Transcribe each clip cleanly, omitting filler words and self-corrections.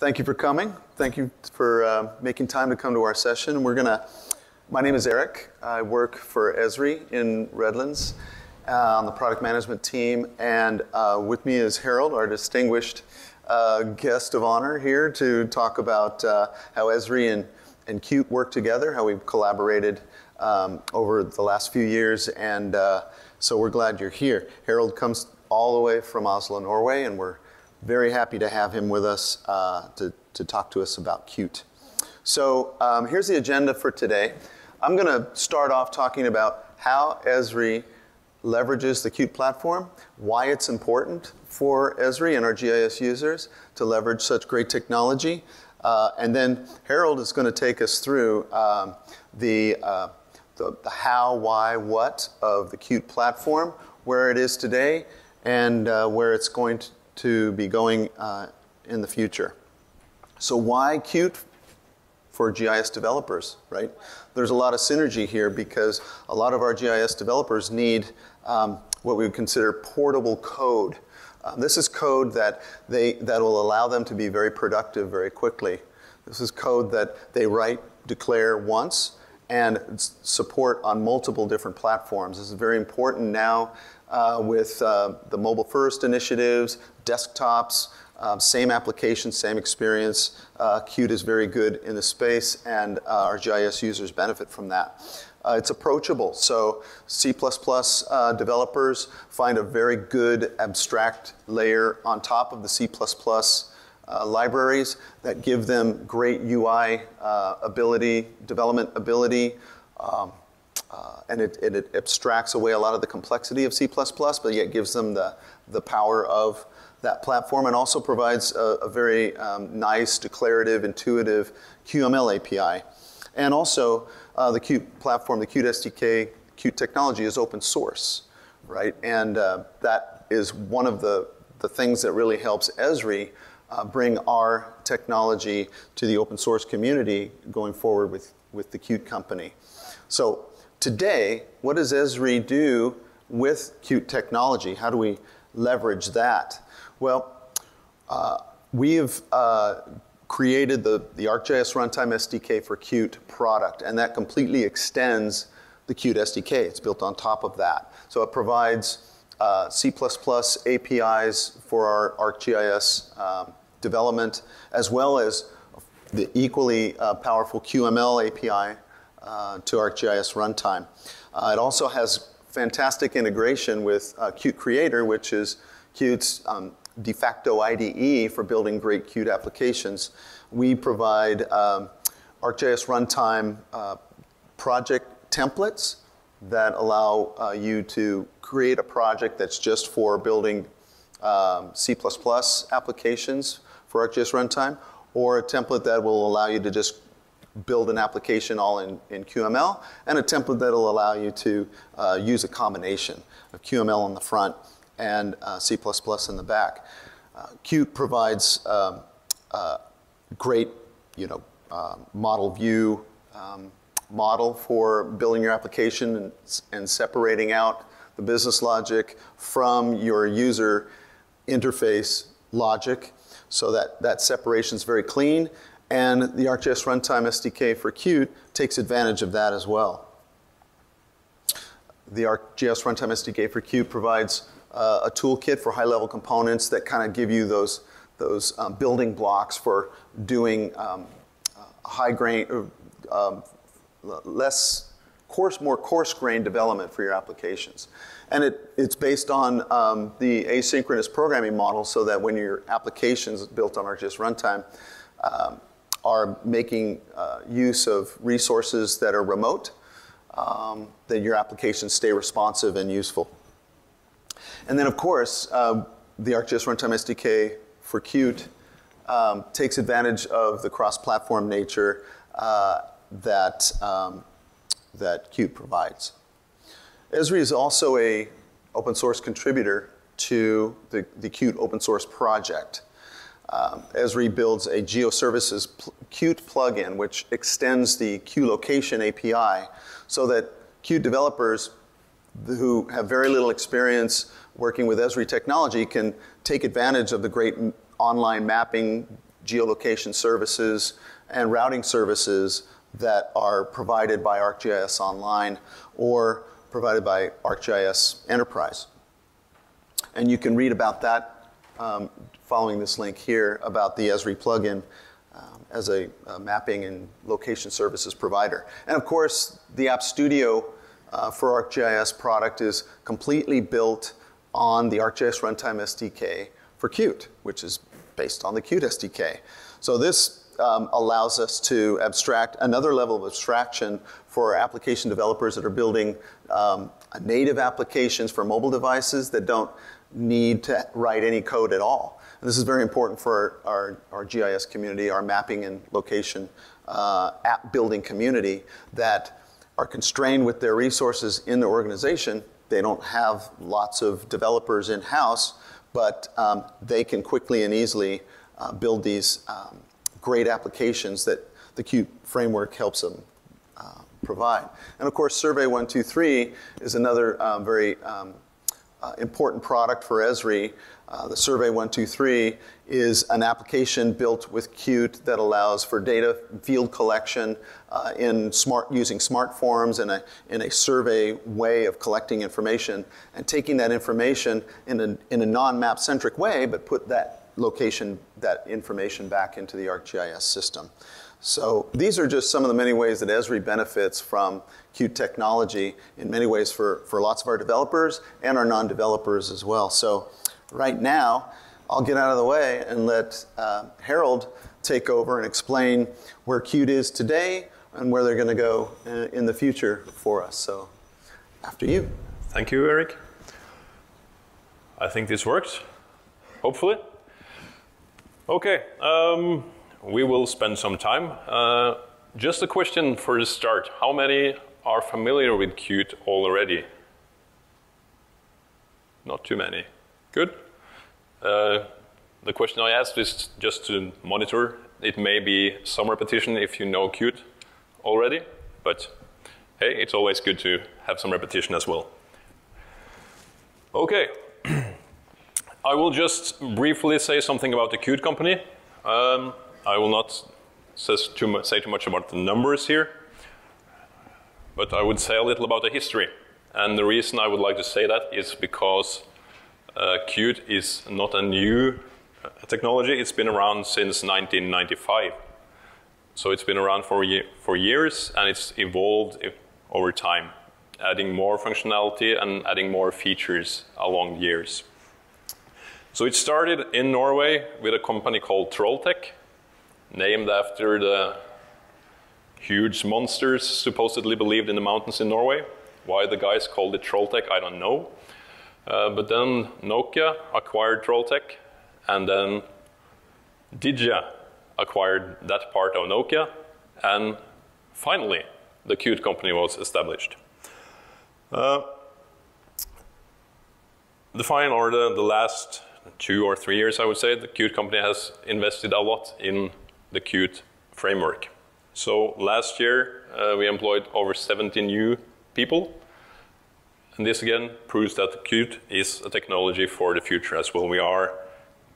Thank you for coming. Thank you for making time to come to our session. My name is Eric. I work for Esri in Redlands on the product management team. And with me is Harold, our distinguished guest of honor here to talk about how Esri and Qt work together, how we've collaborated over the last few years. And so we're glad you're here. Harold comes all the way from Oslo, Norway, and we're very happy to have him with us to talk to us about Qt. So here's the agenda for today. I'm going to start off talking about how Esri leverages the Qt platform, why it's important for Esri and our GIS users to leverage such great technology. And then Harold is going to take us through the how, why, what of the Qt platform, where it is today, and where it's going to be going in the future. So why Qt for GIS developers, right? There's a lot of synergy here because a lot of our GIS developers need what we would consider portable code. This is code that will allow them to be very productive very quickly. This is code that they write, declare once, and support on multiple different platforms. This is very important now with the mobile first initiatives, desktops, same application, same experience. Qt is very good in the space, and our GIS users benefit from that. It's approachable, so C++ developers find a very good abstract layer on top of the C++ libraries that give them great UI ability, development ability, and it abstracts away a lot of the complexity of C++, but yet gives them the power of that platform, and also provides a very nice, declarative, intuitive QML API. And also, the Qt platform, the Qt SDK, Qt technology is open source, right? And that is one of the things that really helps Esri bring our technology to the open source community going forward with the Qt company. So today, what does Esri do with Qt technology? How do we leverage that? Well, we have created the ArcGIS Runtime SDK for Qt product, and that completely extends the Qt SDK. It's built on top of that. So it provides C++ APIs for our ArcGIS development, as well as the equally powerful QML API to ArcGIS Runtime. It also has fantastic integration with Qt Creator, which is Qt's de facto IDE for building great Qt applications. We provide ArcGIS Runtime project templates that allow you to create a project that's just for building C++ applications for ArcGIS Runtime, or a template that will allow you to just build an application all in QML, and a template that will allow you to use a combination of QML on the front and C++ in the back. Qt provides great, model view model for building your application and separating out the business logic from your user interface logic, so that separation is very clean. And the ArcGIS Runtime SDK for Qt takes advantage of that as well. The ArcGIS Runtime SDK for Qt provides a toolkit for high-level components that kind of give you those building blocks for doing high-grain, more coarse-grained development for your applications. And it's based on the asynchronous programming model, so that when your applications built on ArcGIS Runtime are making use of resources that are remote, that your applications stay responsive and useful. And then, of course, the ArcGIS Runtime SDK for Qt takes advantage of the cross-platform nature that Qt provides. Esri is also an open source contributor to the Qt open source project. Esri builds a GeoServices Qt plugin, which extends the QLocation API, so that Qt developers who have very little experience working with Esri technology can take advantage of the great online mapping geolocation services and routing services that are provided by ArcGIS Online or provided by ArcGIS Enterprise. And you can read about that following this link here about the Esri plugin as a mapping and location services provider. And of course, the App Studio for ArcGIS product is completely built on the ArcGIS Runtime SDK for Qt, which is based on the Qt SDK. So this allows us to abstract another level of abstraction for application developers that are building native applications for mobile devices that don't need to write any code at all. And this is very important for our GIS community, our mapping and location app building community that are constrained with their resources in the organization. They don't have lots of developers in-house, but they can quickly and easily build these great applications that the Qt framework helps them provide. And of course, Survey 123 is another very important product for Esri. The Survey 123 is an application built with Qt that allows for data field collection using smart forms in a survey way of collecting information and taking that information in a non-map centric way, but put that information back into the ArcGIS system. So these are just some of the many ways that Esri benefits from Qt technology in many ways for lots of our developers and our non-developers as well. So right now, I'll get out of the way and let Harold take over and explain where Qt is today and where they're going to go in the future for us. So after you. Thank you, Eric. I think this works, hopefully. Okay, we will spend some time. Just a question for the start. How many are familiar with Qt already? Not too many. Good. The question I asked is just to monitor. It may be some repetition if you know Qt already, but hey, it's always good to have some repetition as well. Okay. I will just briefly say something about the Qt company. I will not say too much about the numbers here, but I would say a little about the history. And the reason I would like to say that is because Qt is not a new technology. It's been around since 1995. So it's been around for years, and it's evolved over time, adding more functionality and adding more features along the years. So it started in Norway with a company called Trolltech, named after the huge monsters supposedly believed in the mountains in Norway. Why the guys called it Trolltech, I don't know. But then Nokia acquired Trolltech, and then Digi acquired that part of Nokia, and finally the Qt company was established. The last 2 or 3 years, I would say, the Qt company has invested a lot in the Qt framework. So last year, we employed over 70 new people. And this again proves that Qt is a technology for the future as well. We are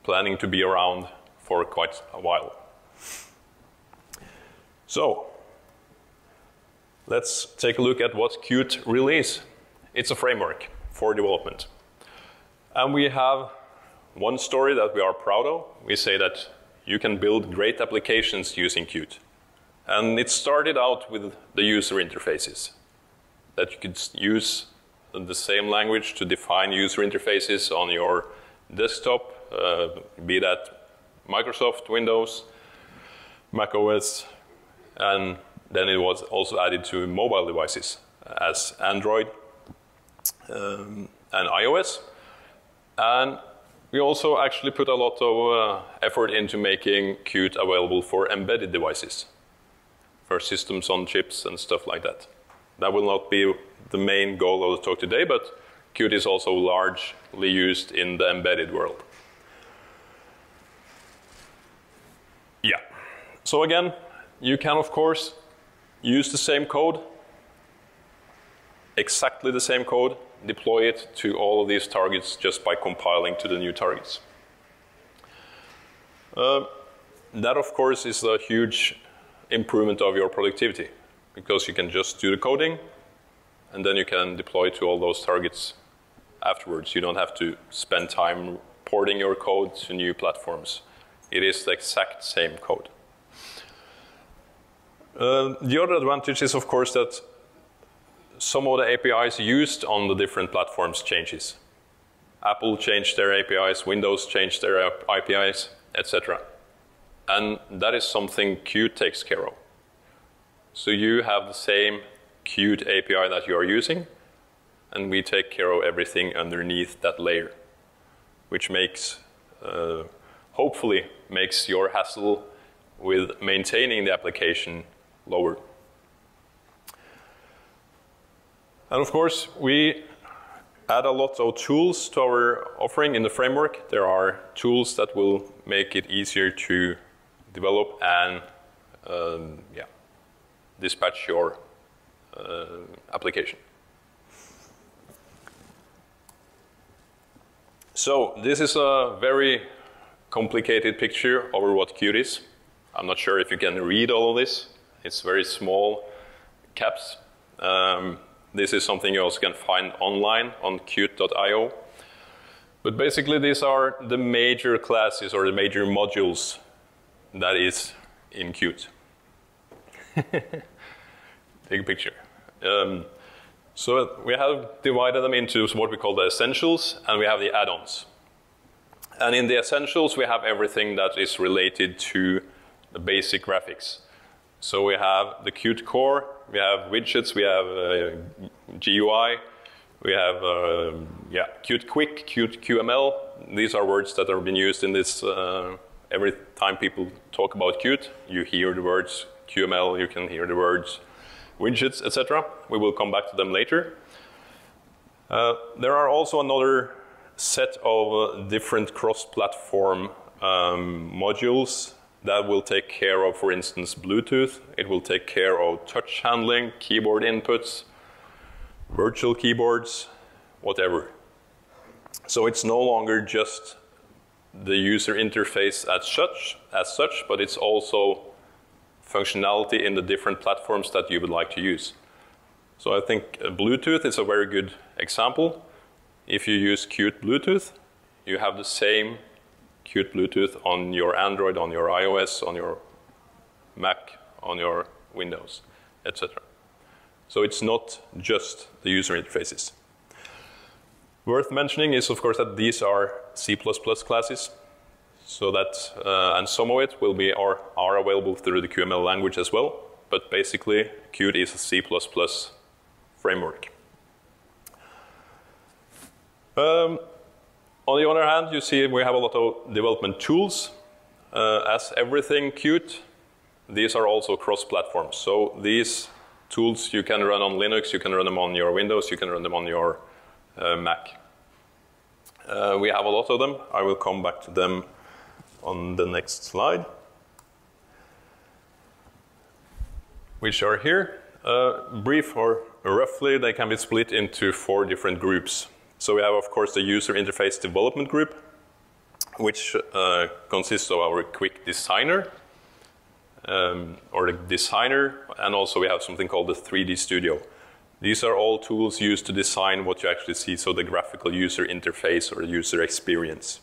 planning to be around for quite a while. So let's take a look at what Qt really is. It's a framework for development. And we have one story that we are proud of. We say that you can build great applications using Qt. And it started out with the user interfaces, that you could use the same language to define user interfaces on your desktop, be that Microsoft, Windows, Mac OS, and then it was also added to mobile devices as Android and iOS. And we also actually put a lot of effort into making Qt available for embedded devices, for systems on chips and stuff like that. That will not be the main goal of the talk today, but Qt is also largely used in the embedded world. Yeah. So again, you can of course use the same code, exactly the same code, deploy it to all of these targets just by compiling to the new targets. that, of course, is a huge improvement of your productivity, because you can just do the coding, and then you can deploy to all those targets afterwards. You don't have to spend time porting your code to new platforms. It is the exact same code. The other advantage is, of course, that some of the APIs used on the different platforms changes. Apple changed their APIs, Windows changed their APIs, etc. And that is something Qt takes care of. So you have the same Qt API that you are using, and we take care of everything underneath that layer, which makes, hopefully, makes your hassle with maintaining the application lower. And of course, we add a lot of tools to our offering in the framework. There are tools that will make it easier to develop and dispatch your application. So this is a very complicated picture over what Qt is. I'm not sure if you can read all of this. It's very small caps. This is something you also can find online on Qt.io. But basically these are the major classes or the major modules that is in Qt. Take a picture. So we have divided them into what we call the essentials, and we have the add-ons. And in the essentials we have everything that is related to the basic graphics. So we have the Qt core, we have widgets, we have GUI, we have Qt Quick, Qt QML. These are words that have been used in this. Every time people talk about Qt, you hear the words QML, you can hear the words widgets, etc. We will come back to them later. There are also another set of different cross-platform modules that will take care of, for instance, Bluetooth. It will take care of touch handling, keyboard inputs, virtual keyboards, whatever. So it's no longer just the user interface as such, but it's also functionality in the different platforms that you would like to use. So I think Bluetooth is a very good example. If you use Qt Bluetooth, you have the same Qt Bluetooth on your Android, on your iOS, on your Mac, on your Windows, etc. So it's not just the user interfaces. Worth mentioning is, of course, that these are C++ classes. So that, and some of it will be are available through the QML language as well. But basically, Qt is a C++ framework. On the other hand, you see we have a lot of development tools. As everything Qt, these are also cross-platform. So these tools you can run on Linux, you can run them on your Windows, you can run them on your Mac. We have a lot of them. I will come back to them on the next slide, which are here. Brief or roughly, they can be split into 4 different groups. So we have, of course, the user interface development group, which consists of our quick designer, or the designer, and also we have something called the 3D studio. These are all tools used to design what you actually see, so the graphical user interface or user experience.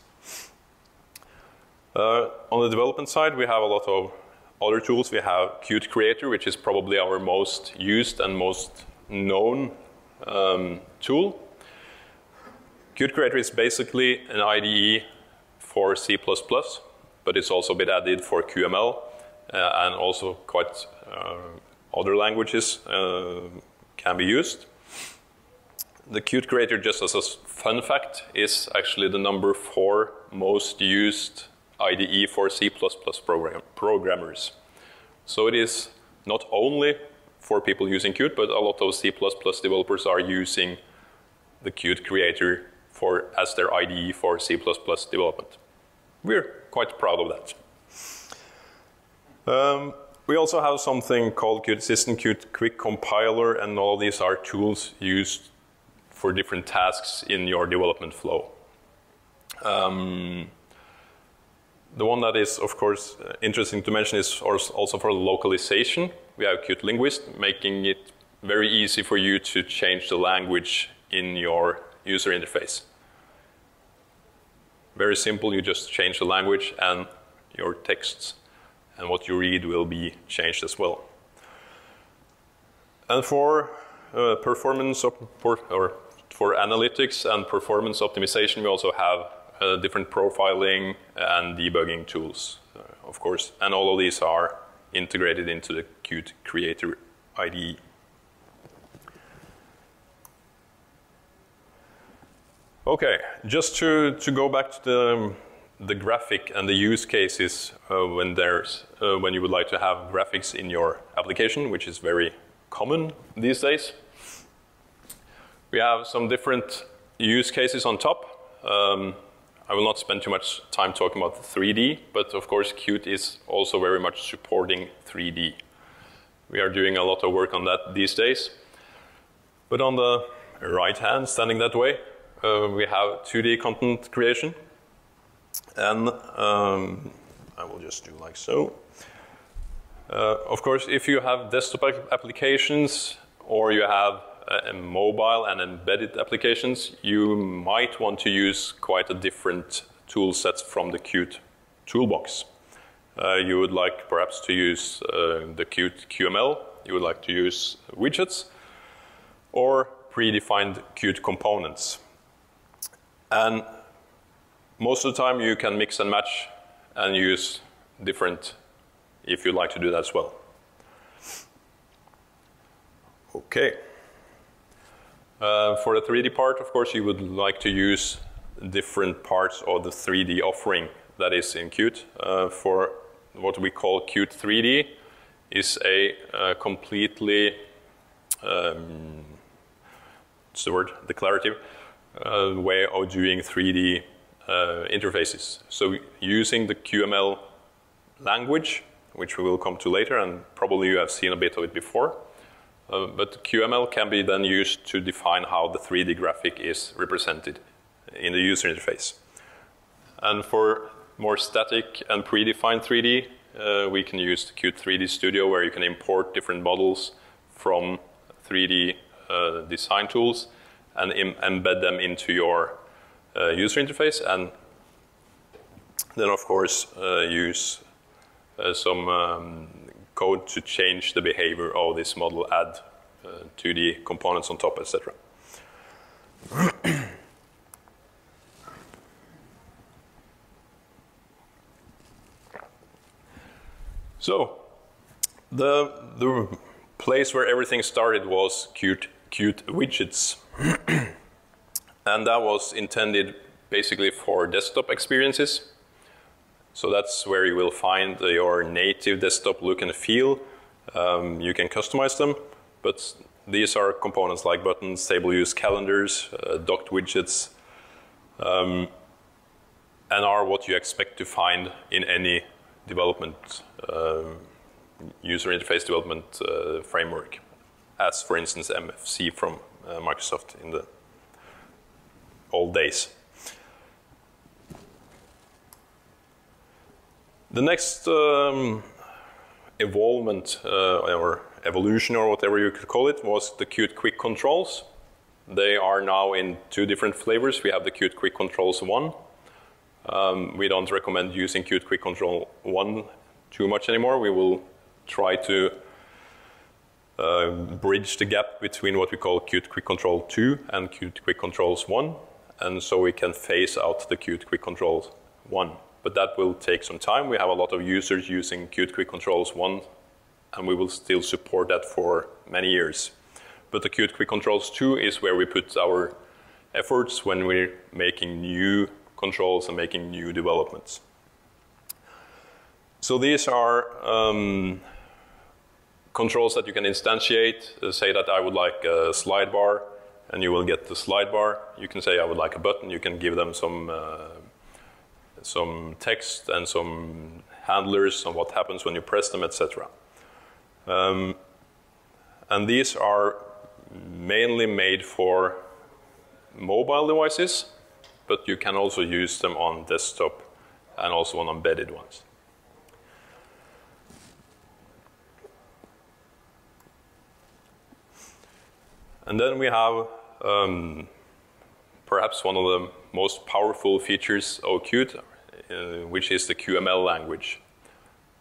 On the development side, we have a lot of other tools. We have Qt Creator, which is probably our most used and most known tool. Qt Creator is basically an IDE for C++, but it's also been added for QML and also quite other languages can be used. The Qt Creator, just as a fun fact, is actually the number 4 most used IDE for C++ programmers. So it is not only for people using Qt, but a lot of C++ developers are using the Qt Creator as their IDE for C++ development. We're quite proud of that. We also have something called Qt Assistant, Qt Quick Compiler, and all of these are tools used for different tasks in your development flow. The one that is, of course, interesting to mention is also for localization. We have Qt Linguist, making it very easy for you to change the language in your user interface. Very simple, you just change the language and your texts, and what you read will be changed as well. And for for analytics and performance optimization, we also have different profiling and debugging tools, of course, and all of these are integrated into the Qt Creator IDE. Okay, just to go back to the graphic and the use cases when you would like to have graphics in your application, which is very common these days. We have some different use cases on top. I will not spend too much time talking about the 3D, but of course Qt is also very much supporting 3D. We are doing a lot of work on that these days. But on the right hand, standing that way, we have 2D content creation. And I will just do like so. Of course, if you have desktop applications or you have mobile and embedded applications, you might want to use quite a different tool set from the Qt toolbox. You would like perhaps to use the Qt QML, you would like to use widgets, or predefined Qt components. And most of the time you can mix and match and use different if you'd like to do that as well. Okay. For the 3D part, of course, you would like to use different parts of the 3D offering that is in Qt. For what we call Qt 3D is a completely, what's the word, declarative way of doing 3D interfaces. So using the QML language, which we will come to later, and probably you have seen a bit of it before. But QML can be then used to define how the 3D graphic is represented in the user interface. And for more static and predefined 3D, we can use the Qt 3D Studio, where you can import different models from 3D design tools and embed them into your user interface, and then of course use some code to change the behavior of this model, add 2D components on top, etc. So the place where everything started was Qt widgets. And that was intended basically for desktop experiences. So that's where you will find your native desktop look and feel. You can customize them, but these are components like buttons, table views, calendars, docked widgets, and are what you expect to find in any development, user interface development framework, as for instance MFC from Microsoft in the old days. The next evolvement or evolution or whatever you could call it was the Qt Quick Controls. They are now in two different flavors. We have the Qt Quick Controls 1. We don't recommend using Qt Quick Control 1 too much anymore. We will try to bridge the gap between what we call Qt Quick Control 2 and Qt Quick Controls 1. And so we can phase out the Qt Quick Controls 1. But that will take some time. We have a lot of users using Qt Quick Controls 1, and we will still support that for many years. But the Qt Quick Controls 2 is where we put our efforts when we're making new controls and making new developments. So these are controls that you can instantiate. Say that I would like a slide bar, and you will get the slide bar. You can say I would like a button. You can give them some text and some handlers on what happens when you press them, etc. And these are mainly made for mobile devices, but you can also use them on desktop and also on embedded ones. And then we have perhaps one of the most powerful features of Qt, which is the QML language.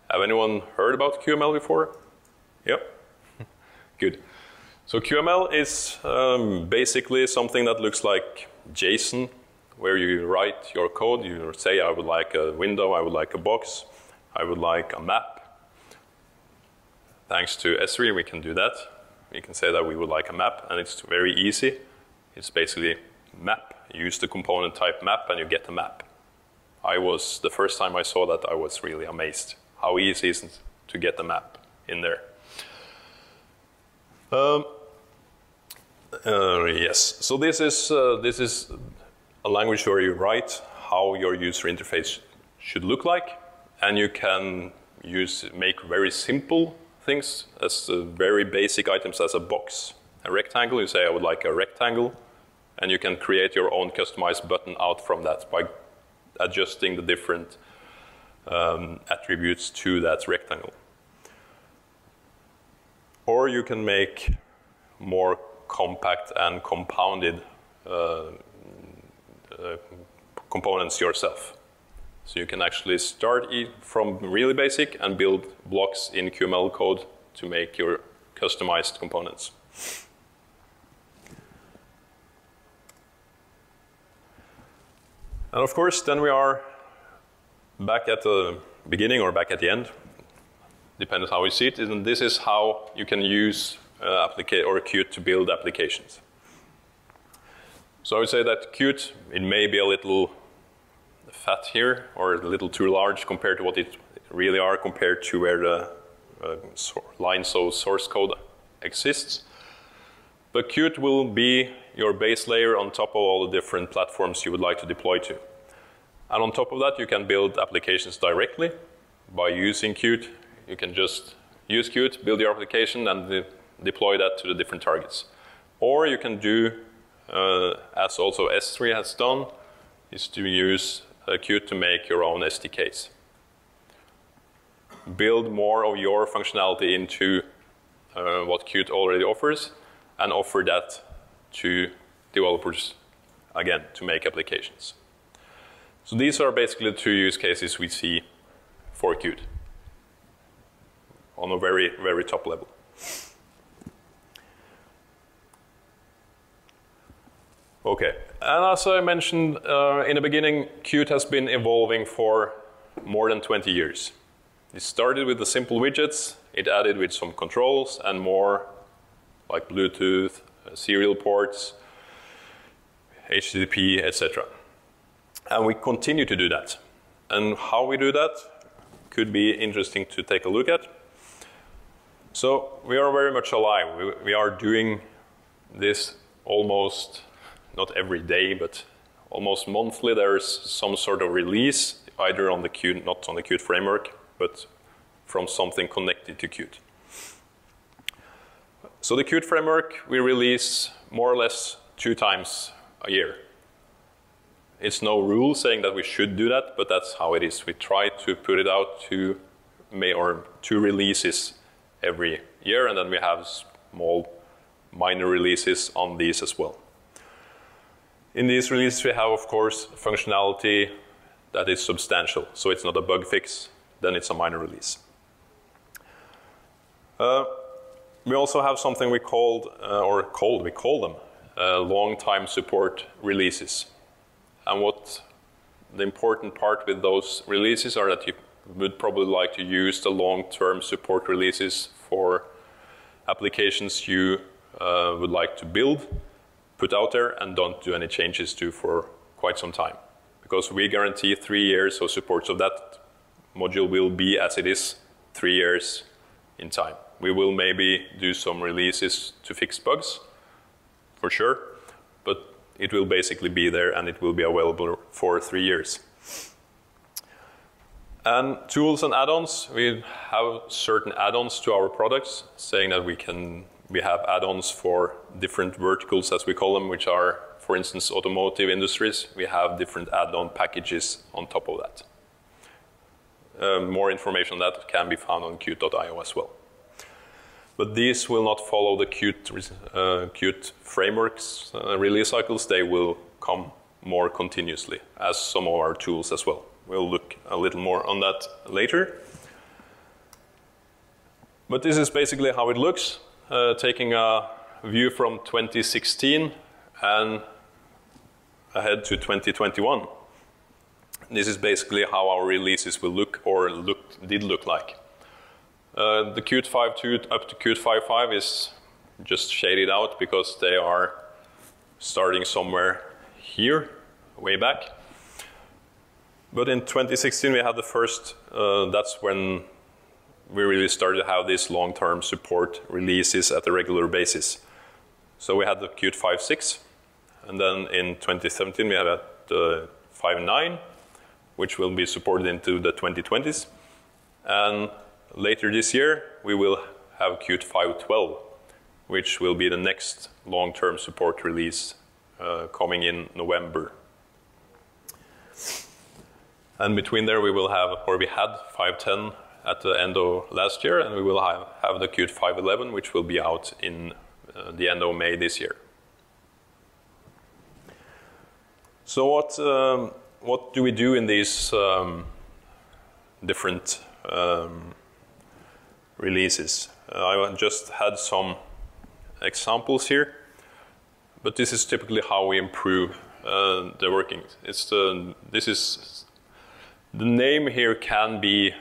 Have anyone heard about QML before? Yep. Good. So QML is basically something that looks like JSON, where you write your code. You say, I would like a window, I would like a box, I would like a map. Thanks to Esri, we can do that. We can say that we would like a map, and it's very easy. It's basically map. You use the component type map, and you get a map. The first time I saw that, I was really amazed how easy it is to get a map in there. Yes, so this is a language where you write how your user interface should look like, and you can make very simple things as very basic items as a box. A rectangle, you say I would like a rectangle, and you can create your own customized button out from that by adjusting the different attributes to that rectangle. Or you can make more compact and compounded components yourself. So you can actually start from really basic and build blocks in QML code to make your customized components. And of course, then we are back at the beginning or back at the end, depends how you see it, and this is how you can use Qt to build applications. So I would say that Qt, it may be a little fat here, or a little too large compared to what it really are, compared to where the lines of source code exists. But Qt will be your base layer on top of all the different platforms you would like to deploy to. And on top of that, you can build applications directly by using Qt. You can just use Qt, build your application, and deploy that to the different targets. Or you can do, as also Esri has done, is to use Qt to make your own SDKs. Build more of your functionality into what Qt already offers, and offer that to developers, again, to make applications. So these are basically the two use cases we see for Qt on a very, very top level. Okay, and as I mentioned in the beginning, Qt has been evolving for more than 20 years. It started with the simple widgets, it added with some controls and more like Bluetooth, serial ports, HTTP, etc. And we continue to do that. And how we do that could be interesting to take a look at. So we are very much alive. We are doing this almost, not every day, but almost monthly. There's some sort of release, either on the Qt, not on the Qt framework, but from something connected to Qt. So the Qt framework we release more or less 2 times a year. It's no rule saying that we should do that, but that's how it is. We try to put it out to 2 releases every year, and then we have small minor releases on these as well. In these releases we have, of course, functionality that is substantial. So it's not a bug fix, then it's a minor release. We also have something we call them long time support releases. And what the important part with those releases are that you would probably like to use the long-term support releases for applications you would like to build, put out there, and don't do any changes to for quite some time. Because we guarantee 3 years of support, so that module will be as it is 3 years in time. We will maybe do some releases to fix bugs, for sure, but it will basically be there and it will be available for 3 years. And tools and add-ons, we have certain add-ons to our products, saying that we have add-ons for different verticals, as we call them, which are, for instance, automotive industries. We have different add-on packages on top of that. more information on that can be found on Qt.io as well. But these will not follow the Qt frameworks release cycles. They will come more continuously, as some of our tools as well. We'll look a little more on that later. But this is basically how it looks, taking a view from 2016 and ahead to 2021. This is basically how our releases will look, or did look like. The Qt 5.2 up to Qt 5.5 is just shaded out because they are starting somewhere here, way back. But in 2016 we had the first, that's when we really started to have these long-term support releases at a regular basis. So we had the Qt 5.6, and then in 2017 we had the 5.9, which will be supported into the 2020s. And later this year we will have Qt 5.12, which will be the next long-term support release coming in November. And between there we will have, or we had 5.10 at the end of last year, and we will have the Qt 5.11, which will be out in the end of May this year. So what do we do in these different releases? I just had some examples here, but this is typically how we improve the working. The name here can be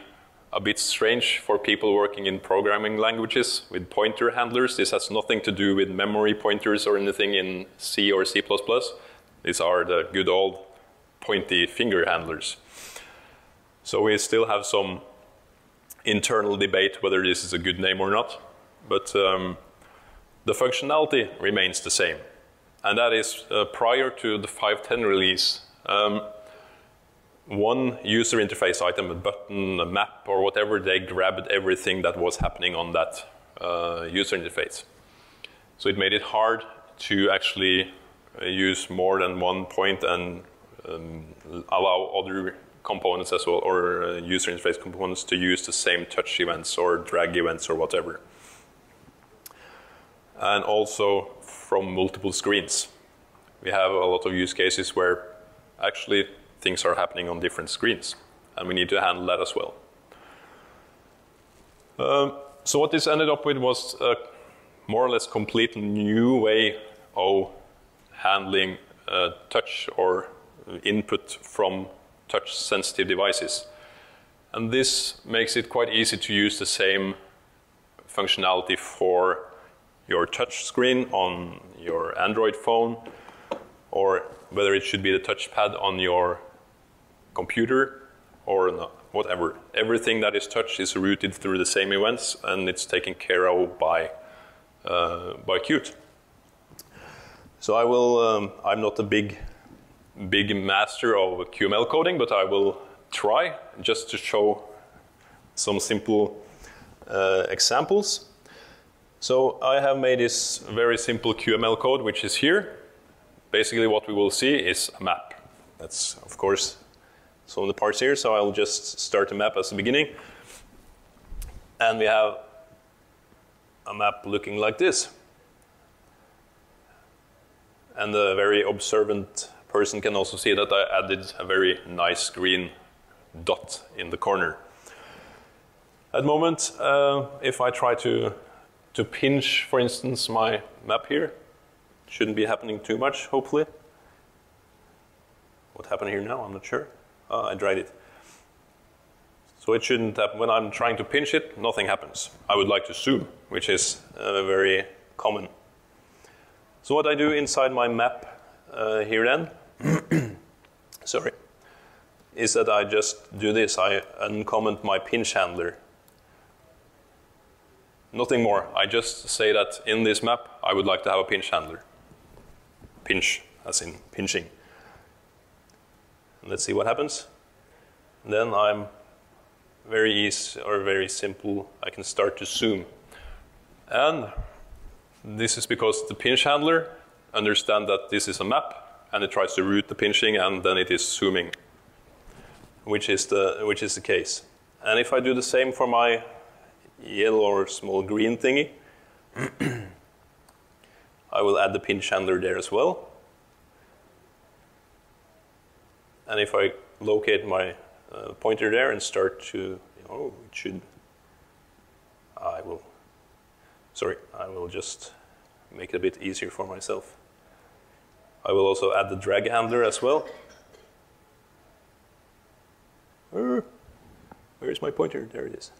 a bit strange for people working in programming languages with pointer handlers. This has nothing to do with memory pointers or anything in C or C++. These are the good old pointy finger handlers. So we still have some internal debate whether this is a good name or not, but the functionality remains the same. And that is prior to the 5.10 release, one user interface item, a button, a map, or whatever, they grabbed everything that was happening on that user interface. So it made it hard to actually use more than one point and allow other components as well, or user interface components, to use the same touch events or drag events or whatever. And also from multiple screens. We have a lot of use cases where actually things are happening on different screens, and we need to handle that as well. So what this ended up with was a more or less complete new way of handling touch or input from touch-sensitive devices. And this makes it quite easy to use the same functionality for your touch screen on your Android phone, or whether it should be the touchpad on your computer or not, whatever. Everything that is touch is routed through the same events, and it's taken care of by Qt. So I will, I'm not a big master of QML coding, but I will try just to show some simple examples. So I have made this very simple QML code, which is here. Basically what we will see is a map. That's, of course, some of the parts here, so I'll just start a map as the beginning. And we have a map looking like this. And a very observant person can also see that I added a very nice green dot in the corner. At the moment, if I try to pinch, for instance, my map here, shouldn't be happening too much, hopefully. What happened here now? I'm not sure. I dried it. So it shouldn't happen. When I'm trying to pinch it, nothing happens. I would like to zoom, which is very common. So what I do inside my map here then, sorry, is that I just do this. I uncomment my pinch handler. Nothing more. I just say that in this map, I would like to have a pinch handler. Pinch, as in pinching. Let's see what happens. Then I'm very easy, or very simple, I can start to zoom. And this is because the pinch handler understands that this is a map, and it tries to route the pinching, and then it is zooming, which is the case. And if I do the same for my yellow or small green thingy, I will add the pinch handler there as well. And if I locate my pointer there and start to, it should, I will just make it a bit easier for myself. I will also add the drag handler as well. Where is my pointer? There it is.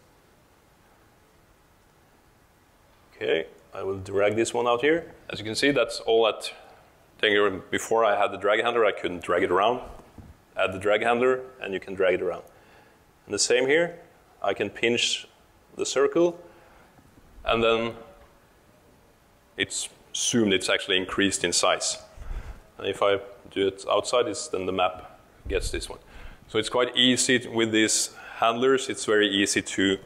Okay, I will drag this one out here. As you can see, that's all that thing. Before I had the drag handler, I couldn't drag it around. Add the drag handler, and you can drag it around. And the same here, I can pinch the circle, and then it's zoomed, it's actually increased in size. And if I do it outside, then the map gets this one. So it's quite easy with these handlers. It's very easy to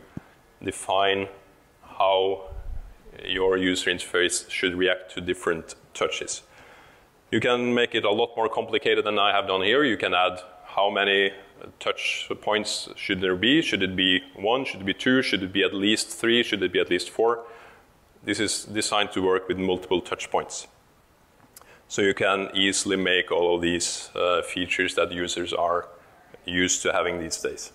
define how your user interface should react to different touches. You can make it a lot more complicated than I have done here. You can add how many touch points should there be. Should it be 1? Should it be 2? Should it be at least 3? Should it be at least 4? This is designed to work with multiple touch points. So you can easily make all of these features that users are used to having these days.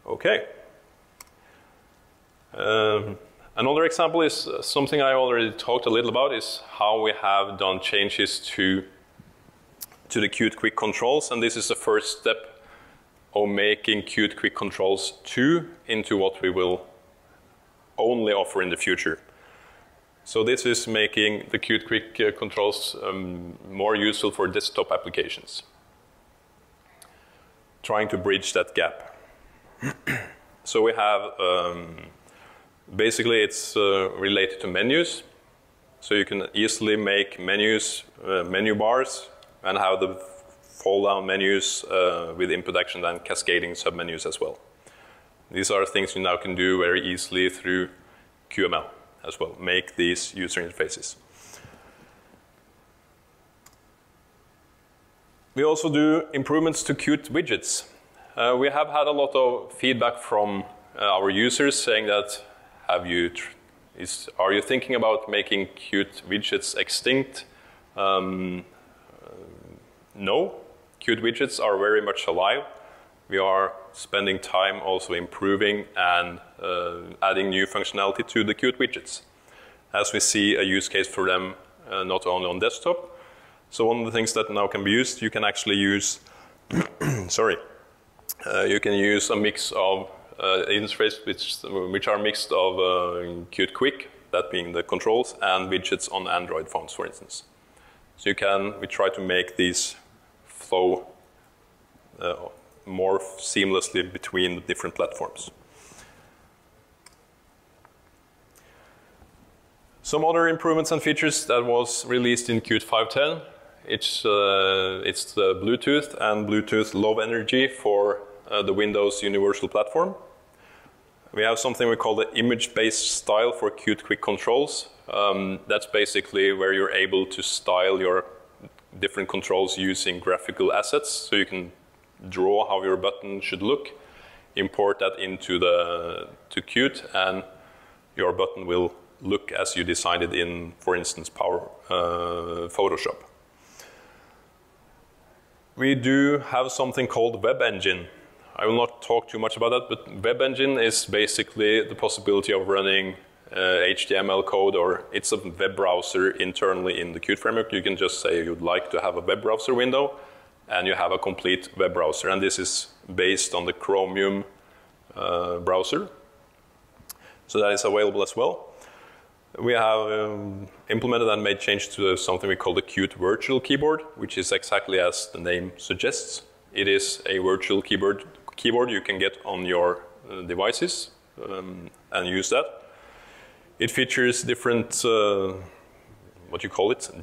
Okay. Another example is something I already talked a little about, is how we have done changes to the Qt Quick Controls, and this is the first step of making Qt Quick Controls 2 into what we will only offer in the future. So this is making the Qt Quick Controls more useful for desktop applications. Trying to bridge that gap. So we have, basically it's related to menus. So you can easily make menus, menu bars, and have the fold-down menus with input action and cascading submenus as well. These are things you now can do very easily through QML as well, make these user interfaces. We also do improvements to Qt widgets. We have had a lot of feedback from our users saying that, are you thinking about making Qt widgets extinct? No, Qt widgets are very much alive. We are spending time also improving and adding new functionality to the Qt widgets, as we see a use case for them not only on desktop. So one of the things that now can be used, you can actually use, you can use a mix of interface which are mixed of Qt Quick, that being the controls, and widgets on Android phones, for instance. So we try to make these flow more seamlessly between the different platforms. Some other improvements and features that was released in Qt 5.10. It's the Bluetooth and Bluetooth Low Energy for the Windows Universal Platform. We have something we call the image-based style for Qt Quick Controls. That's basically where you're able to style your different controls using graphical assets. So you can draw how your button should look, import that into to Qt, and your button will look as you designed it in, for instance, Photoshop. We do have something called Web Engine. I will not talk too much about that, but Web Engine is basically the possibility of running HTML code, or it's a web browser internally in the Qt framework. You can just say you'd like to have a web browser window, and you have a complete web browser. And this is based on the Chromium browser. So that is available as well. We have implemented and made change to something we call the Qt Virtual Keyboard, which is exactly as the name suggests. It is a virtual keyboard you can get on your devices and use that. It features different,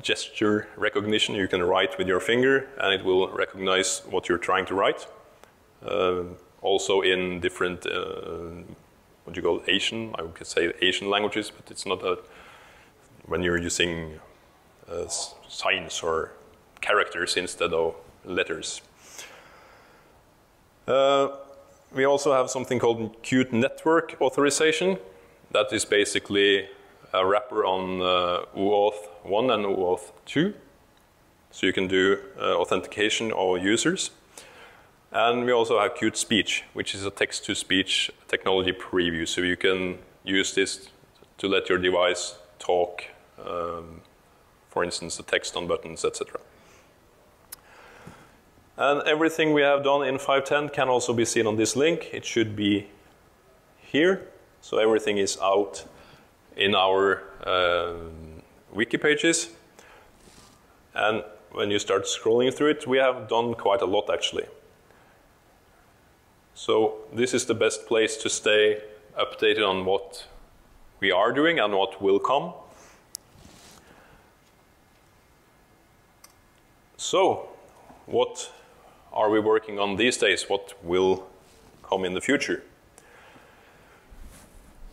gesture recognition. You can write with your finger and it will recognize what you're trying to write. Also in different, Asian, I would say Asian languages, but it's not when you're using signs or characters instead of letters. We also have something called Qt Network Authorization. That is basically a wrapper on OAuth 1 and OAuth 2. So you can do authentication of users. And we also have Qt Speech, which is a text-to-speech technology preview. So you can use this to let your device talk, for instance, the text on buttons, etc. And everything we have done in 5.10 can also be seen on this link. It should be here. So everything is out in our wiki pages. And when you start scrolling through it, we have done quite a lot actually. So this is the best place to stay updated on what we are doing and what will come. So, what are we working on these days? What will come in the future?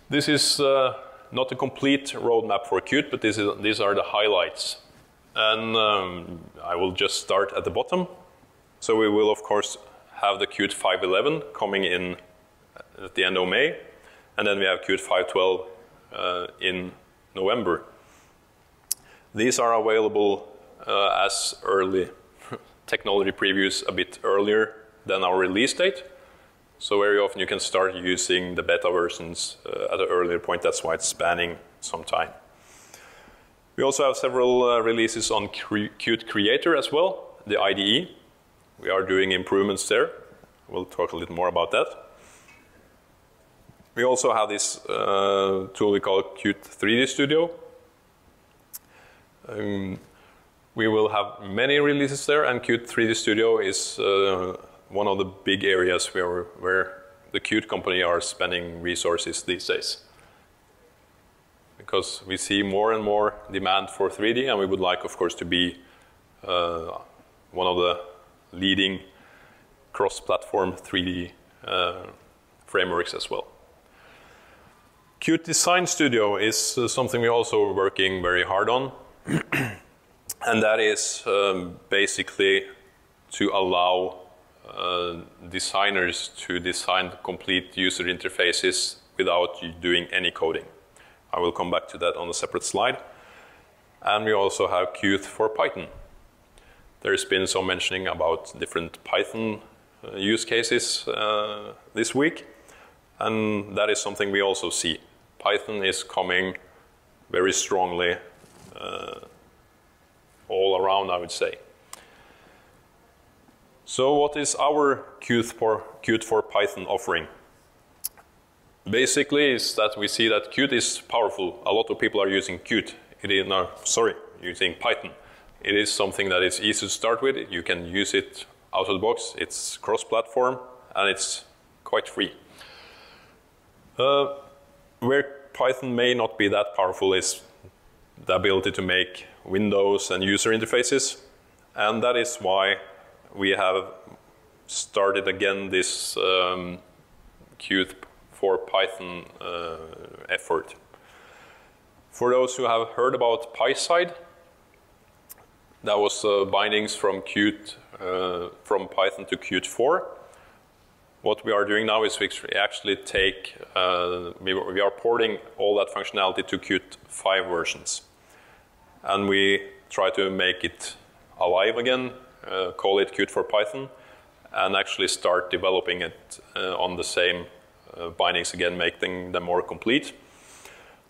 This is not a complete roadmap for Qt, but these are the highlights. And I will just start at the bottom. So we will, of course, have the Qt 5.11 coming in at the end of May. And then we have Qt 5.12 in November. These are available as early technology previews a bit earlier than our release date. So very often you can start using the beta versions at an earlier point. That's why it's spanning some time. We also have several releases on Qt Creator as well, the IDE. We are doing improvements there. We'll talk a little more about that. We also have this tool we call Qt 3D Studio. We will have many releases there, and Qt 3D Studio is one of the big areas where the Qt company are spending resources these days. Because we see more and more demand for 3D, and we would like, of course, to be one of the leading cross-platform 3D frameworks as well. Qt Design Studio is something we're also working very hard on. And that is basically to allow designers to design complete user interfaces without doing any coding. I will come back to that on a separate slide. And we also have Qt for Python. There's been some mentioning about different Python use cases this week. And that is something we also see. Python is coming very strongly all around, I would say. So what is our Qt for Python offering? Basically is that we see that Qt is powerful. A lot of people are using Qt. Using Python. It is something that is easy to start with. You can use it out of the box. It's cross-platform and it's quite free. Where Python may not be that powerful is the ability to make windows and user interfaces. And that is why we have started again this Qt for Python effort. For those who have heard about PySide, that was bindings from Qt from Python to Qt 4. What we are doing now is we actually take, we are porting all that functionality to Qt 5 versions. And we try to make it alive again, call it Qt for Python, and actually start developing it on the same bindings again, making them more complete.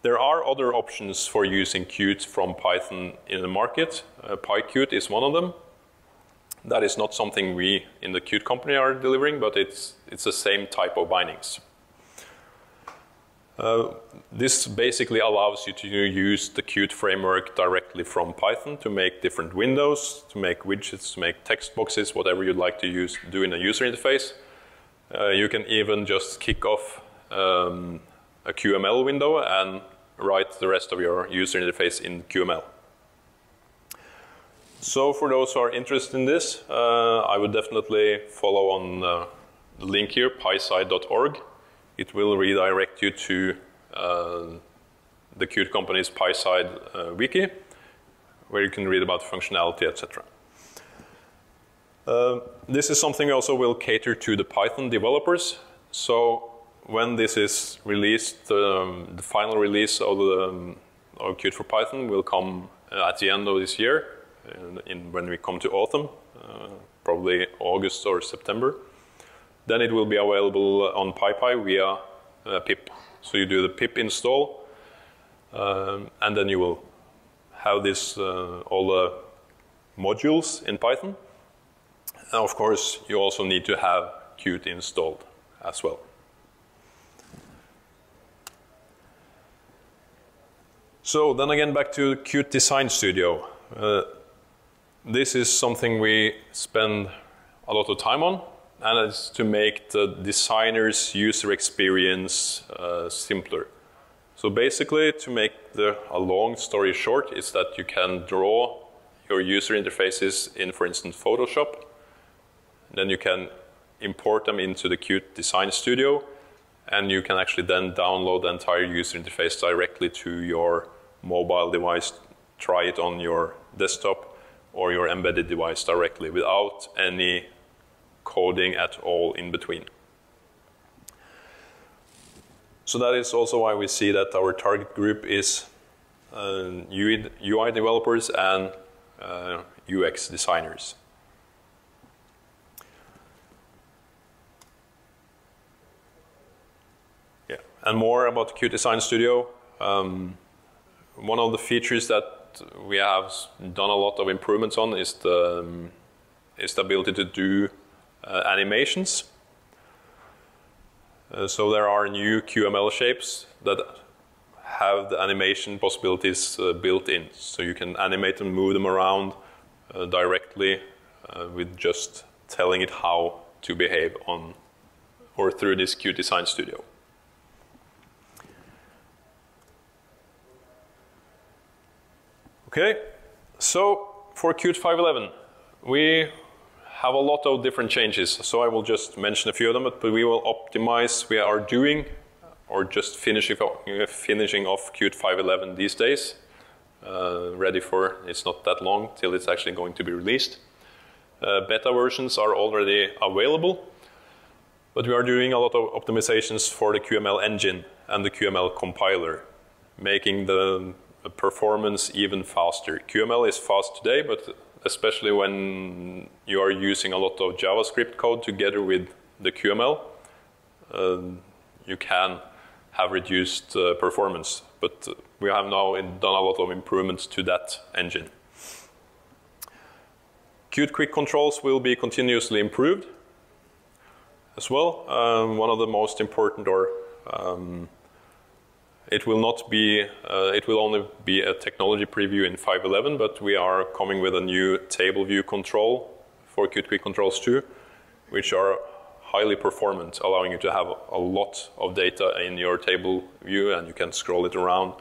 There are other options for using Qt from Python in the market. PyQt is one of them. That is not something we in the Qt company are delivering, but it's the same type of bindings. This basically allows you to use the Qt framework directly from Python to make different windows, to make widgets, to make text boxes, whatever you'd like to do in a user interface. You can even just kick off a QML window and write the rest of your user interface in QML. So for those who are interested in this, I would definitely follow on the link here, pyside.org. It will redirect you to the Qt company's PySide wiki, where you can read about functionality, etc. This is something we also will cater to the Python developers. So when this is released, the final release of Qt for Python will come at the end of this year, when we come to autumn, probably August or September. Then it will be available on PyPy via pip. So you do the pip install, and then you will have this all the modules in Python. And of course, you also need to have Qt installed as well. So then again, back to Qt Design Studio. This is something we spend a lot of time on, and it's to make the designer's user experience simpler. So basically, to make a long story short, is that you can draw your user interfaces in, for instance, Photoshop. Then you can import them into the Qt Design Studio, and you can actually then download the entire user interface directly to your mobile device, try it on your desktop or your embedded device directly without any coding at all in between. So that is also why we see that our target group is UI developers and UX designers. Yeah, and more about Qt Design Studio. One of the features that we have done a lot of improvements on is the ability to do animations. So there are new QML shapes that have the animation possibilities built in. So you can animate and move them around directly with just telling it how to behave on or through this Qt Design Studio. Okay, so for Qt 5.11, we have a lot of different changes. So I will just mention a few of them, but we will optimize. We are doing or just finishing off Qt 5.11 these days. Ready for, it's not that long till it's actually going to be released. Beta versions are already available, but we are doing a lot of optimizations for the QML engine and the QML compiler, making the performance even faster. QML is fast today, but especially when you are using a lot of JavaScript code together with the QML, you can have reduced performance. But we have now done a lot of improvements to that engine. Qt Quick Controls will be continuously improved as well. One of the most important, or it will only be a technology preview in 5.11, but we are coming with a new table view control for Qt Quick Controls 2, which are highly performant, allowing you to have a lot of data in your table view, and you can scroll it around.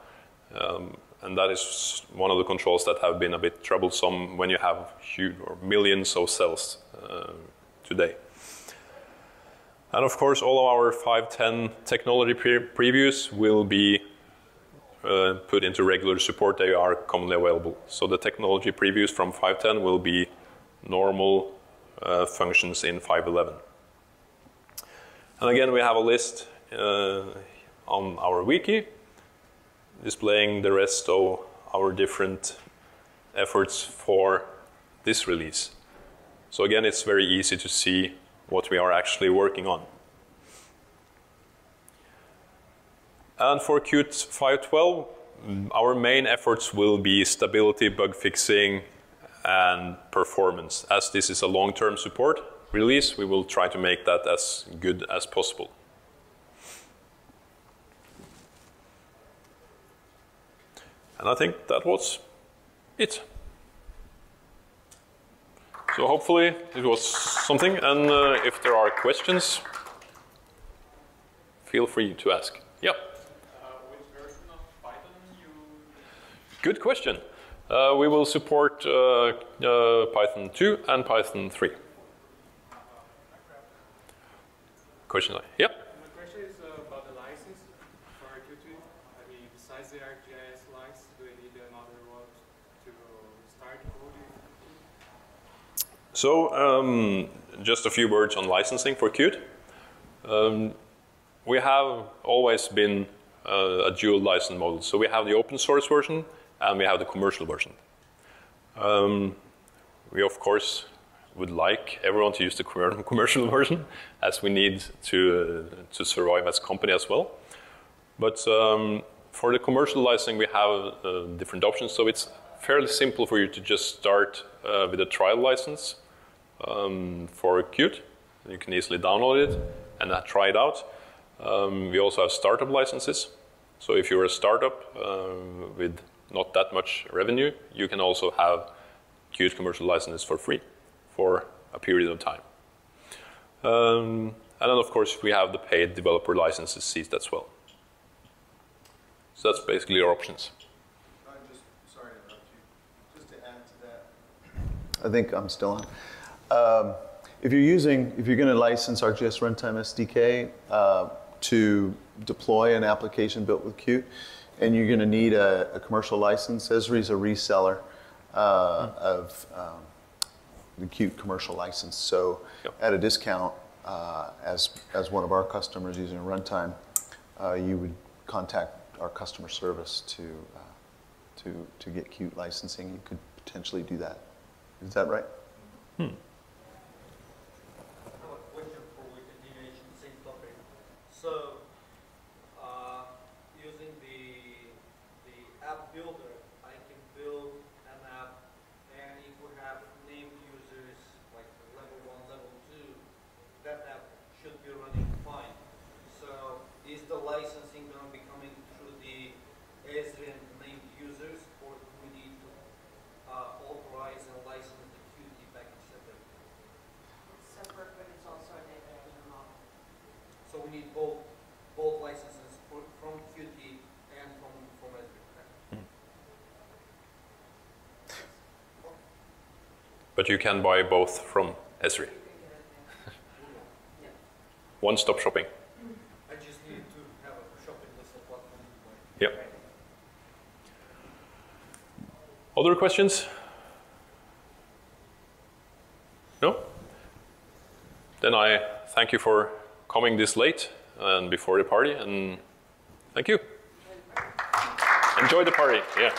And that is one of the controls that have been a bit troublesome when you have huge or millions of cells today. And of course, all of our 5.10 technology previews will be put into regular support. They are commonly available. So the technology previews from 5.10 will be normal functions in 5.11. And again, we have a list on our wiki displaying the rest of our different efforts for this release. So again, it's very easy to see what we are actually working on. And for Qt 5.12, our main efforts will be stability, bug fixing, and performance. As this is a long-term support release, we will try to make that as good as possible. And I think that was it. So hopefully it was something, and if there are questions, feel free to ask. Yeah. Which version of Python you? Good question. We will support Python 2 and Python 3. Question? Yep. My question is about the license for Qt. I mean, besides the ArcGIS license, do you need another one to start coding? So just a few words on licensing for Qt. We have always been a dual license model. So we have the open source version and we have the commercial version. We of course would like everyone to use the commercial version, as we need to survive as a company as well. But for the commercial licensing, we have different options. So it's fairly simple for you to just start with a trial license for Qt. You can easily download it and try it out. We also have startup licenses. So if you're a startup with not that much revenue, you can also have Qt commercial licenses for free for a period of time. And then of course we have the paid developer licenses seats as well. So that's basically our options. Sorry to interrupt you. Just to add to that. I think I'm still on. If you're going to license ArcGIS Runtime SDK to deploy an application built with Qt, and you're going to need a commercial license, Esri is a reseller of the Qt commercial license. So at a discount, as one of our customers using Runtime, you would contact our customer service to get Qt licensing. You could potentially do that. Is that right? I have a question for continuation, same topic. So, using the app builder, I can build an app, and if we have named users like level 1, level 2, that app should be running fine. So, is the licensing going to be coming through the Esri and named users, or do we need to authorize and license the Qt package separately? It's separate, but it's also a data engine model. So we need both licenses from Qt and from Esri. But you can buy both from Esri. One-stop shopping. I just need to have a shopping list of what we need to buy. Yep. Other questions? No? Then I thank you for coming this late and before the party, and thank you. Enjoy the party, yeah.